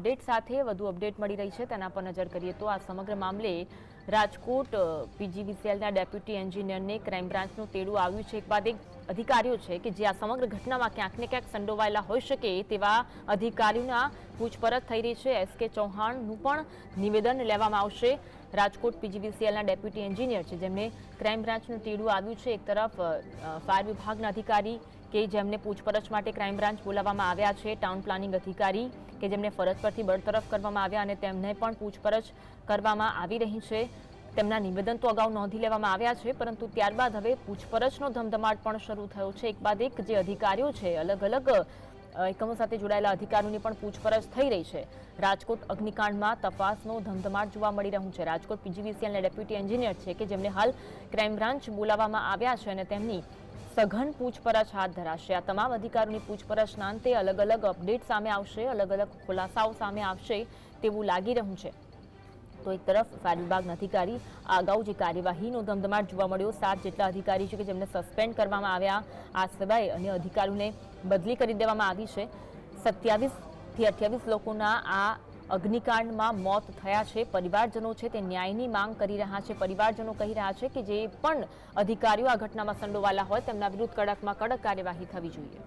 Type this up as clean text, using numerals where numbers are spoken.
Update સાથે વધુ update મળી રહી છે તેના પર નજર કરીએ તો આ સમગ્ર મામલે રાજકોટ પીજીવીસીએલના ડેપ્યુટી એન્જિનિયરને ક્રાઇમ બ્રાન્ચનું તેડું આવ્યું છે. એક બાદ એક અધિકારીઓ છે કે જે આ સમગ્ર ઘટનામાં ક્યાંક ને ક્યાંક સંડોવાયેલા હોઈ શકે તેવા અધિકારીઓના પૂછપરછ થઈ રહી છે. એસ કે ચૌહાણનું પણ નિવેદન લેવામાં આવશે. રાજકોટ પીજીવીસીએલના ડેપ્યુટી એન્જિનિયર છે જેમને ક્રાઇમ બ્રાન્ચનું તેડું આવ્યું છે. એક તરફ ફાયર વિભાગના અધિકારી કે જેમને પૂછપરછ માટે ક્રાઇમ બ્રાન્ચ બોલાવવામાં આવ્યા છે, ટાઉન પ્લાનિંગ અધિકારી કે જેમને ફરજ પરથી બરતરફ કરવામાં આવ્યા અને તેમને પણ પૂછપરછ કરવામાં આવી રહી છે. તેમના નિવેદન તો અગાઉ નોંધી લેવામાં આવ્યા છે, પરંતુ ત્યારબાદ હવે પૂછપરછનો ધમધમાટ પણ શરૂ થયો છે. એક બાદ એક જે અધિકારીઓ છે, અલગ અલગ એકમો સાથે જોડાયેલા અધિકારીઓની પણ પૂછપરછ થઈ રહી છે. રાજકોટ અગ્નિકાંડમાં તપાસનો ધમધમાટ જોવા મળી રહ્યું છે. રાજકોટ પીજીવીસીએલના ડેપ્યુટી એન્જિનિયર છે કે જેમને હાલ ક્રાઇમ બ્રાન્ચ બોલાવવામાં આવ્યા છે અને તેમની સઘન પૂછપરછ હાથ ધરાશે. આ તમામ અધિકારીઓની પૂછપરછના અંતે અલગ અલગ અપડેટ સામે આવશે, અલગ અલગ ખુલાસાઓ સામે આવશે તેવું લાગી રહ્યું છે. તો એક તરફ ફાયર વિભાગના અધિકારી અગાઉ જે કાર્યવાહીનો ધમધમાટ જોવા મળ્યો, 7 જેટલા અધિકારી છે કે જેમને સસ્પેન્ડ કરવામાં આવ્યા. આ સિવાય અન્ય અધિકારીઓને બદલી કરી દેવામાં આવી છે. 27 થી 28 લોકોના આ અગ્નિકાંડમાં મોત થયા છે. પરિવારજનો છે તે ન્યાયની માંગ કરી રહ્યા છે. પરિવારજનો કહી રહ્યા છે કે જે પણ અધિકારીઓ આ ઘટનામાં સંડોવાયેલા હોય તેમના વિરુદ્ધ કડકમાં કડક કાર્યવાહી થવી જોઈએ.